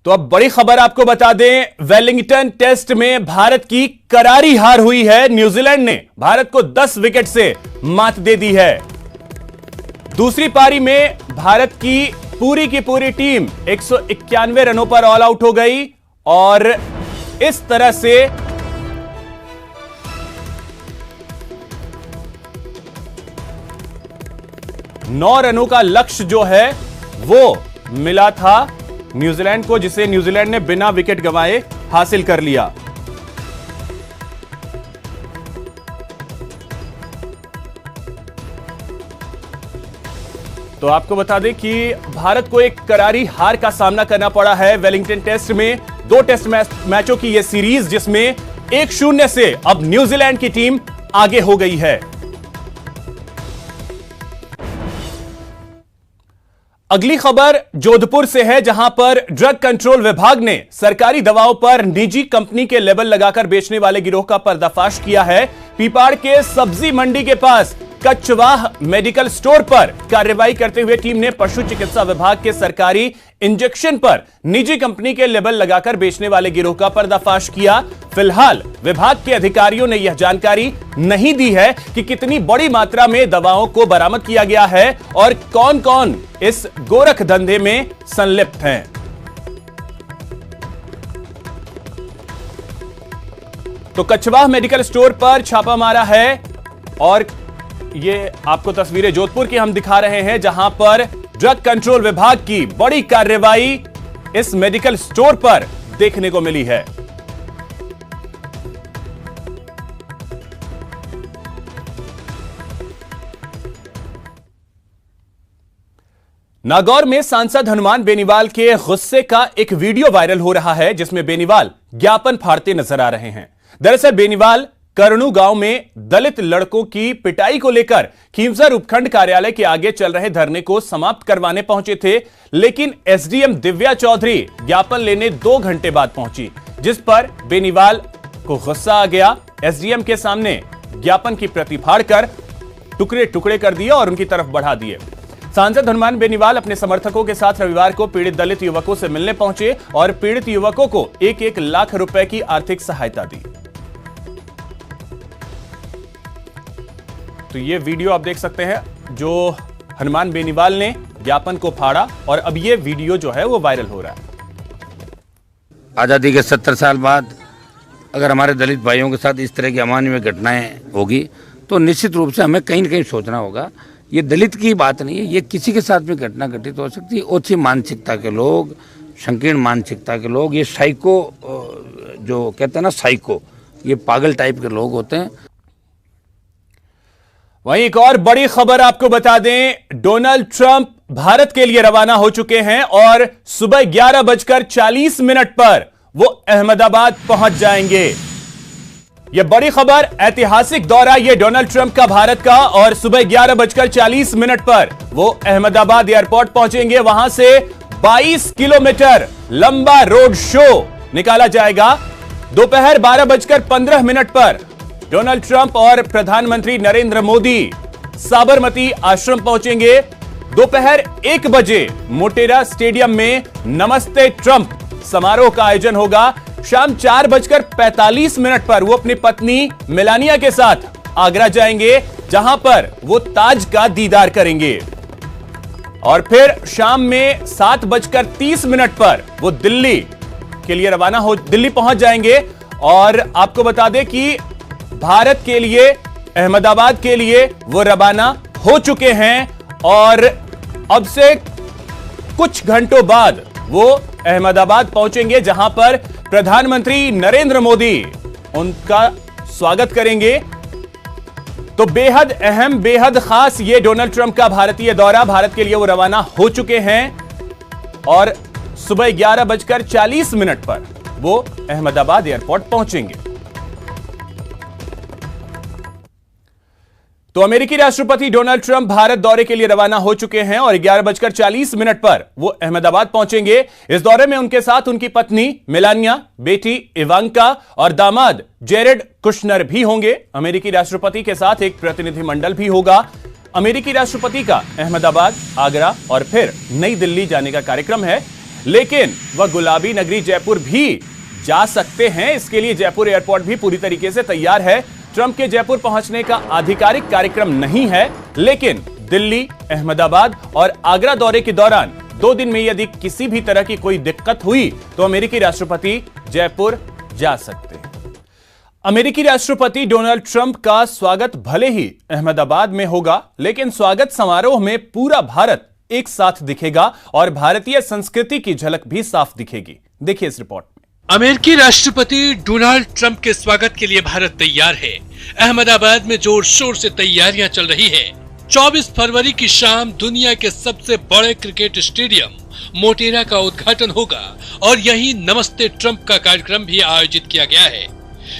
तो अब बड़ी खबर आपको बता दें, वेलिंगटन टेस्ट में भारत की करारी हार हुई है। न्यूजीलैंड ने भारत को 10 विकेट से मात दे दी है। दूसरी पारी में भारत की पूरी टीम 191 रनों पर ऑल आउट हो गई और इस तरह से नौ रनों का लक्ष्य जो है वो मिला था न्यूजीलैंड को, जिसे न्यूजीलैंड ने बिना विकेट गंवाए हासिल कर लिया। तो आपको बता दें कि भारत को एक करारी हार का सामना करना पड़ा है वेलिंगटन टेस्ट में। 2 टेस्ट मैचों की यह सीरीज, जिसमें 1-0 से अब न्यूजीलैंड की टीम आगे हो गई है। अगली खबर जोधपुर से है, जहां पर ड्रग कंट्रोल विभाग ने सरकारी दवाओं पर निजी कंपनी के लेबल लगाकर बेचने वाले गिरोह का पर्दाफाश किया है। पीपाड़ के सब्जी मंडी के पास कचवाह मेडिकल स्टोर पर कार्रवाई करते हुए टीम ने पशु चिकित्सा विभाग के सरकारी इंजेक्शन पर निजी कंपनी के लेबल लगाकर बेचने वाले गिरोह का पर्दाफाश किया। फिलहाल विभाग के अधिकारियों ने यह जानकारी नहीं दी है कि कितनी बड़ी मात्रा में दवाओं को बरामद किया गया है और कौन कौन इस गोरख धंधे में संलिप्त हैं। तो कचवाह मेडिकल स्टोर पर छापा मारा है और ये आपको तस्वीरें जोधपुर की हम दिखा रहे हैं, जहां पर ड्रग कंट्रोल विभाग की बड़ी कार्रवाई इस मेडिकल स्टोर पर देखने को मिली है। नागौर में सांसद हनुमान बेनीवाल के गुस्से का एक वीडियो वायरल हो रहा है, जिसमें बेनीवाल ज्ञापन फाड़ते नजर आ रहे हैं। दरअसल बेनीवाल करनू गांव में दलित लड़कों की पिटाई को लेकर खींवसर उपखंड कार्यालय के आगे चल रहे धरने को समाप्त करवाने पहुंचे थे, लेकिन एसडीएम दिव्या चौधरी ज्ञापन लेने 2 घंटे बाद पहुंची, जिस पर बेनीवाल को गुस्सा आ गया। एसडीएम के सामने ज्ञापन की प्रति फाड़कर टुकड़े टुकड़े कर दिए और उनकी तरफ बढ़ा दिए। सांसद हनुमान बेनीवाल अपने समर्थकों के साथ रविवार को पीड़ित दलित युवकों से मिलने पहुंचे और पीड़ित युवकों को 1-1 लाख रुपए की आर्थिक सहायता दी। तो ये वीडियो आप देख सकते हैं, जो हनुमान बेनीवाल ने ज्ञापन को फाड़ा और अब ये वीडियो जो है वो वायरल हो रहा है। आज़ादी के 70 साल बाद अगर हमारे दलित भाइयों के साथ इस तरह की अमानवीय घटनाएं होगी तो निश्चित रूप से हमें कहीं न कहीं सोचना होगा। ये दलित की बात नहीं है, ये किसी के साथ भी घटना घटित हो सकती है। ओछी मानसिकता के लोग, संकीर्ण मानसिकता के लोग, ये साइको जो कहते हैं ना साइको, ये पागल टाइप के लोग होते हैं। वहीं एक और बड़ी खबर आपको बता दें, डोनाल्ड ट्रंप भारत के लिए रवाना हो चुके हैं और सुबह 11:40 पर वो अहमदाबाद पहुंच जाएंगे। यह बड़ी खबर, ऐतिहासिक दौरा ये डोनाल्ड ट्रंप का भारत का, और सुबह 11:40 पर वो अहमदाबाद एयरपोर्ट पहुंचेंगे। वहां से 22 किलोमीटर लंबा रोड शो निकाला जाएगा। दोपहर 12:15 पर डोनाल्ड ट्रंप और प्रधानमंत्री नरेंद्र मोदी साबरमती आश्रम पहुंचेंगे। दोपहर 1 बजे मोटेरा स्टेडियम में नमस्ते ट्रंप समारोह का आयोजन होगा। शाम 4:45 पर वो अपनी पत्नी मेलानिया के साथ आगरा जाएंगे, जहां पर वो ताज का दीदार करेंगे और फिर शाम में 7:30 पर वो दिल्ली के लिए दिल्ली पहुंच जाएंगे। और आपको बता दें कि भारत के लिए, अहमदाबाद के लिए वो रवाना हो चुके हैं और अब से कुछ घंटों बाद वो अहमदाबाद पहुंचेंगे, जहां पर प्रधानमंत्री नरेंद्र मोदी उनका स्वागत करेंगे। तो बेहद अहम, बेहद खास ये डोनाल्ड ट्रंप का भारतीय दौरा, भारत के लिए वो रवाना हो चुके हैं और सुबह 11:40 पर वो अहमदाबाद एयरपोर्ट पहुंचेंगे। तो अमेरिकी राष्ट्रपति डोनाल्ड ट्रंप भारत दौरे के लिए रवाना हो चुके हैं और 11:40 पर वो अहमदाबाद पहुंचेंगे। इस दौरे में उनके साथ उनकी पत्नी मेलानिया, बेटी इवांका और दामाद जेरेड कुशनर भी होंगे। अमेरिकी राष्ट्रपति के साथ एक प्रतिनिधिमंडल भी होगा। अमेरिकी राष्ट्रपति का अहमदाबाद, आगरा और फिर नई दिल्ली जाने का कार्यक्रम है। लेकिन वह गुलाबी नगरी जयपुर भी जा सकते हैं। इसके लिए जयपुर एयरपोर्ट भी पूरी तरीके से तैयार है। ट्रंप के जयपुर पहुंचने का आधिकारिक कार्यक्रम नहीं है, लेकिन दिल्ली, अहमदाबाद और आगरा दौरे के दौरान 2 दिन में यदि किसी भी तरह की कोई दिक्कत हुई तो अमेरिकी राष्ट्रपति जयपुर जा सकते हैं। अमेरिकी राष्ट्रपति डोनाल्ड ट्रंप का स्वागत भले ही अहमदाबाद में होगा, लेकिन स्वागत समारोह में पूरा भारत एक साथ दिखेगा और भारतीय संस्कृति की झलक भी साफ दिखेगी। देखिए इस रिपोर्ट में। अमेरिकी राष्ट्रपति डोनाल्ड ट्रंप के स्वागत के लिए भारत तैयार है। अहमदाबाद में जोर शोर से तैयारियां चल रही है। 24 फरवरी की शाम दुनिया के सबसे बड़े क्रिकेट स्टेडियम मोटेरा का उद्घाटन होगा और यहीं नमस्ते ट्रंप का कार्यक्रम भी आयोजित किया गया है।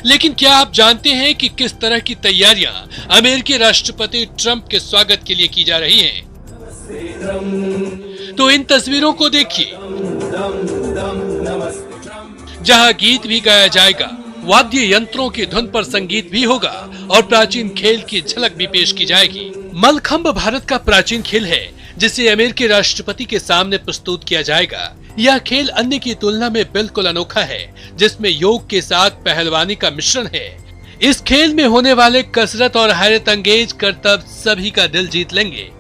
लेकिन क्या आप जानते हैं कि किस तरह की तैयारियां अमेरिकी राष्ट्रपति ट्रंप के स्वागत के लिए की जा रही हैं? तो इन तस्वीरों को देखिए, जहां गीत भी गाया जाएगा, वाद्य यंत्रों की धुन पर संगीत भी होगा और प्राचीन खेल की झलक भी पेश की जाएगी। मलखंब भारत का प्राचीन खेल है जिसे अमेरिकी राष्ट्रपति के सामने प्रस्तुत किया जाएगा। यह खेल अन्य की तुलना में बिल्कुल अनोखा है, जिसमें योग के साथ पहलवानी का मिश्रण है। इस खेल में होने वाले कसरत और हैरत अंगेज करतब सभी का दिल जीत लेंगे।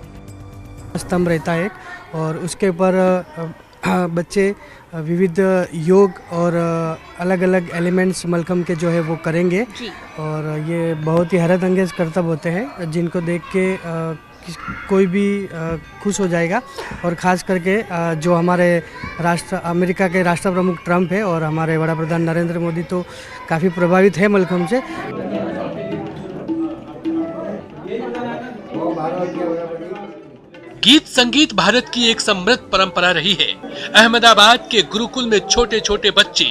स्तंभ रहता है और उसके ऊपर बच्चे विविध योग और अलग अलग एलिमेंट्स मलखंब के जो है वो करेंगे और ये बहुत ही हैरत अंगेज करतब होते हैं जिनको देख के कोई भी खुश हो जाएगा। और ख़ास करके जो हमारे अमेरिका के राष्ट्र प्रमुख ट्रंप है और हमारे वड़ा प्रधान नरेंद्र मोदी तो काफ़ी प्रभावित है मलखंब से। गीत संगीत भारत की एक समृद्ध परंपरा रही है। अहमदाबाद के गुरुकुल में छोटे छोटे बच्चे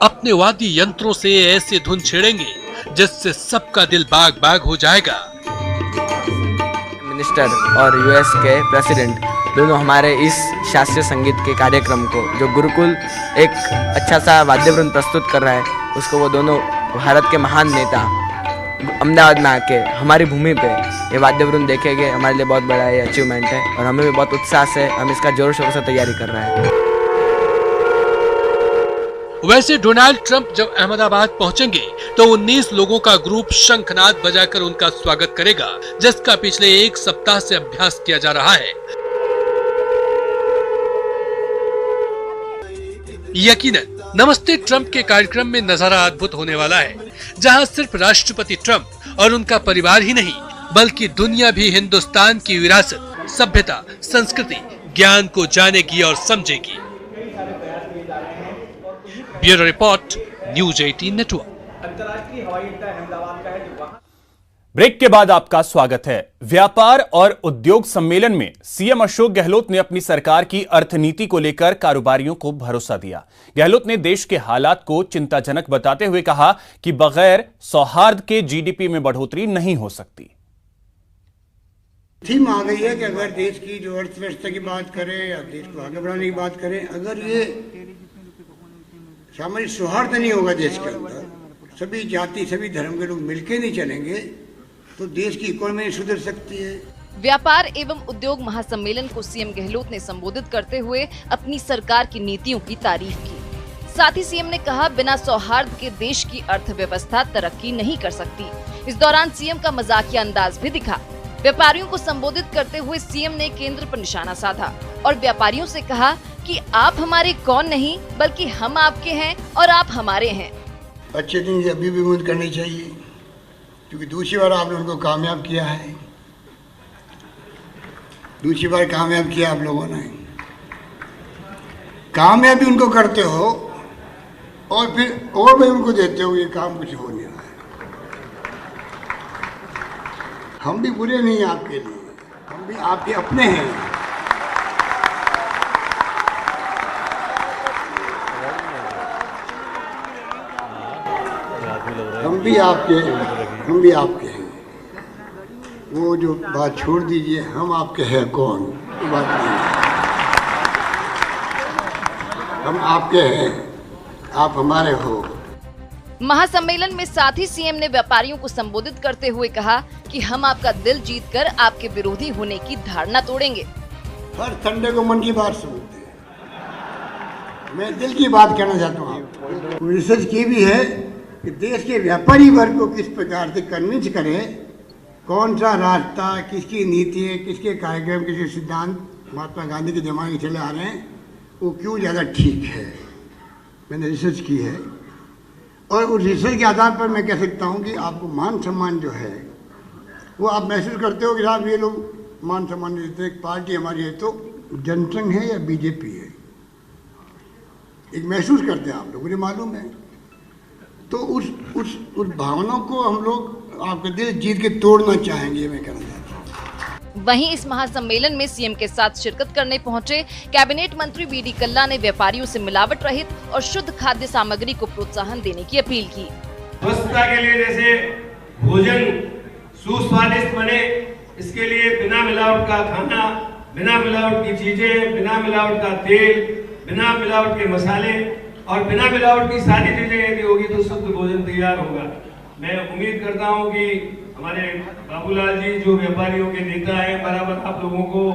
अपने वाद्य यंत्रों से ऐसे धुन छेड़ेंगे जिससे सबका दिल बाग बाग हो जाएगा। मिनिस्टर और यूएस के प्रेसिडेंट दोनों हमारे इस शास्त्रीय संगीत के कार्यक्रम को, जो गुरुकुल एक अच्छा सा वाद्यवृंद प्रस्तुत कर रहा है, उसको वो दोनों भारत के महान नेता अहमदाबाद में आके हमारी भूमि पे ये वाद्यवृंद देखेंगे। हमारे लिए बहुत बड़ा ये अचीवमेंट है और हमें भी बहुत उत्साह से हम इसका जोर शोर से तैयारी कर रहे हैं। वैसे डोनाल्ड ट्रंप जब अहमदाबाद पहुंचेंगे तो 19 लोगों का ग्रुप शंखनाद बजाकर उनका स्वागत करेगा, जिसका पिछले 1 सप्ताह से अभ्यास किया जा रहा है। यकीनन नमस्ते ट्रंप के कार्यक्रम में नजारा अद्भुत होने वाला है, जहां सिर्फ राष्ट्रपति ट्रंप और उनका परिवार ही नहीं बल्कि दुनिया भी हिंदुस्तान की विरासत, सभ्यता, संस्कृति, ज्ञान को जानेगी और समझेगी। Bureau report, news 18 network. Break के बाद आपका स्वागत है। व्यापार और उद्योग सम्मेलन में सीएम अशोक गहलोत ने अपनी सरकार की अर्थनीति को लेकर कारोबारियों को भरोसा दिया। गहलोत ने देश के हालात को चिंताजनक बताते हुए कहा कि बगैर सौहार्द के जीडीपी में बढ़ोतरी नहीं हो सकती। थीम आ गई है कि अगर देश की जो अर्थव्यवस्था की बात करें या देश को आगे बढ़ाने की बात करें, अगर ये सामाजिक सौहार्द नहीं होगा देश के अंदर, सभी जाति सभी धर्म के लोग मिलके नहीं चलेंगे, तो देश की इकोनॉमी नहीं सुधर सकती है। व्यापार एवं उद्योग महासम्मेलन को सीएम गहलोत ने संबोधित करते हुए अपनी सरकार की नीतियों की तारीफ की। साथ ही सीएम ने कहा, बिना सौहार्द के देश की अर्थव्यवस्था तरक्की नहीं कर सकती। इस दौरान सीएम का मजाकिया अंदाज भी दिखा। व्यापारियों को संबोधित करते हुए सीएम ने केंद्र पर निशाना साधा और व्यापारियों से कहा कि आप हमारे कौन नहीं बल्कि हम आपके हैं और आप हमारे हैं। अच्छे दिन अभी भी उम्मीद करनी चाहिए, क्योंकि दूसरी बार आपने उनको कामयाब किया है, दूसरी बार कामयाब किया आप लोगों ने। कामयाबी उनको करते हो और फिर और भी उनको देते हो, ये काम कुछ हो नहीं रहा है। हम भी बुरे नहीं हैं आपके लिए, हम भी आपके अपने हैं। हम भी आपके हैं। वो जो बात छोड़ दीजिए, हम आपके हैं कौन, वो बात नहीं है। हम आपके हैं, आप हमारे हो। महासम्मेलन में साथ ही सीएम ने व्यापारियों को संबोधित करते हुए कहा कि हम आपका दिल जीतकर आपके विरोधी होने की धारणा तोड़ेंगे। हर संडे को मन की बात सुनते हैं, मैं दिल की बात कहना चाहता हूँ आपको। रिसर्च की भी है कि देश के व्यापारी वर्ग को किस प्रकार से कन्विंस करें, कौन सा रास्ता, किसकी नीति है, किसके कार्यक्रम, किसके सिद्धांत महात्मा गांधी के जमाने के चले आ रहे हैं, वो क्यों ज़्यादा ठीक है। मैंने रिसर्च की है और उस रिसर्च के आधार पर मैं कह सकता हूँ कि आपको मान सम्मान जो है वो आप महसूस करते हो कि साहब ये लोग मान सम्मान देते हैं। एक पार्टी हमारी है तो जनसंघ है या बीजेपी है, एक महसूस करते हैं आप लोग, मुझे मालूम है। तो उस भावना को हम लोग आपका दिल जीत के तोड़ना चाहेंगे, मैं कहना चाहता हूँ। वहीं इस महासम्मेलन में सीएम के साथ शिरकत करने पहुंचे कैबिनेट मंत्री बीडी कल्ला ने व्यापारियों से मिलावट रहित और शुद्ध खाद्य सामग्री को प्रोत्साहन देने की अपील की। स्वस्थता के लिए जैसे भोजन सुस्वादिष्ट बने, इसके लिए बिना मिलावट का खाना, बिना मिलावट की चीजें, बिना मिलावट का तेल, बिना मिलावट के मसाले और बिना मिलावट की सारी चीजें यदि होगी तो शुद्ध भोजन तैयार होगा। मैं उम्मीद करता हूं कि हमारे बाबूलाल जी जो व्यापारियों के नेता हैं, बराबर आप लोगों को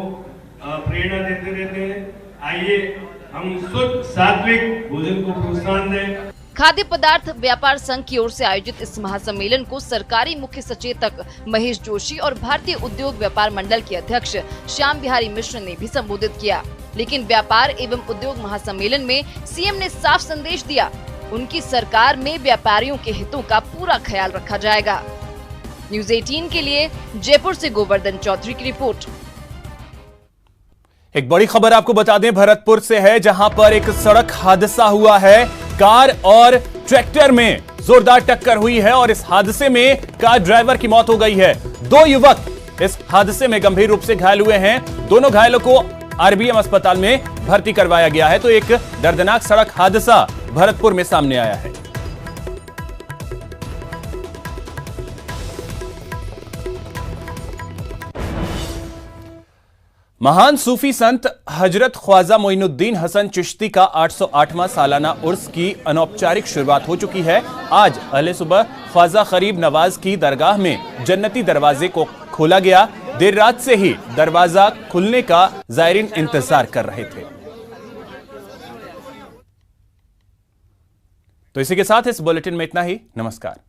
प्रेरणा देते रहते हैं। आइए हम शुद्ध सात्विक भोजन को प्रोत्साहन दें। खाद्य पदार्थ व्यापार संघ की ओर से आयोजित इस महासम्मेलन को सरकारी मुख्य सचेतक महेश जोशी और भारतीय उद्योग व्यापार मंडल के अध्यक्ष श्याम बिहारी मिश्र ने भी संबोधित किया। लेकिन व्यापार एवं उद्योग महासम्मेलन में सीएम ने साफ संदेश दिया, उनकी सरकार में व्यापारियों के हितों का पूरा ख्याल रखा जाएगा। न्यूज़ 18 के लिए जयपुर से गोवर्धन चौधरी की रिपोर्ट। एक बड़ी खबर आपको बता दें, भरतपुर से है, जहां पर एक सड़क हादसा हुआ है। कार और ट्रैक्टर में जोरदार टक्कर हुई है और इस हादसे में कार ड्राइवर की मौत हो गई है। 2 युवक इस हादसे में गंभीर रूप से घायल हुए हैं। दोनों घायलों को आरबीएम अस्पताल में भर्ती करवाया गया है। तो एक दर्दनाक सड़क हादसा भरतपुर में सामने आया है। महान सूफी संत हजरत ख्वाजा मोइनुद्दीन हसन चिश्ती का 808वां सालाना उर्स की अनौपचारिक शुरुआत हो चुकी है। आज अहले सुबह ख्वाजा खरीब नवाज की दरगाह में जन्नती दरवाजे को खोला गया। देर रात से ही दरवाजा खुलने का जायरीन इंतजार कर रहे थे। तो इसी के साथ इस बुलेटिन में इतना ही। नमस्कार।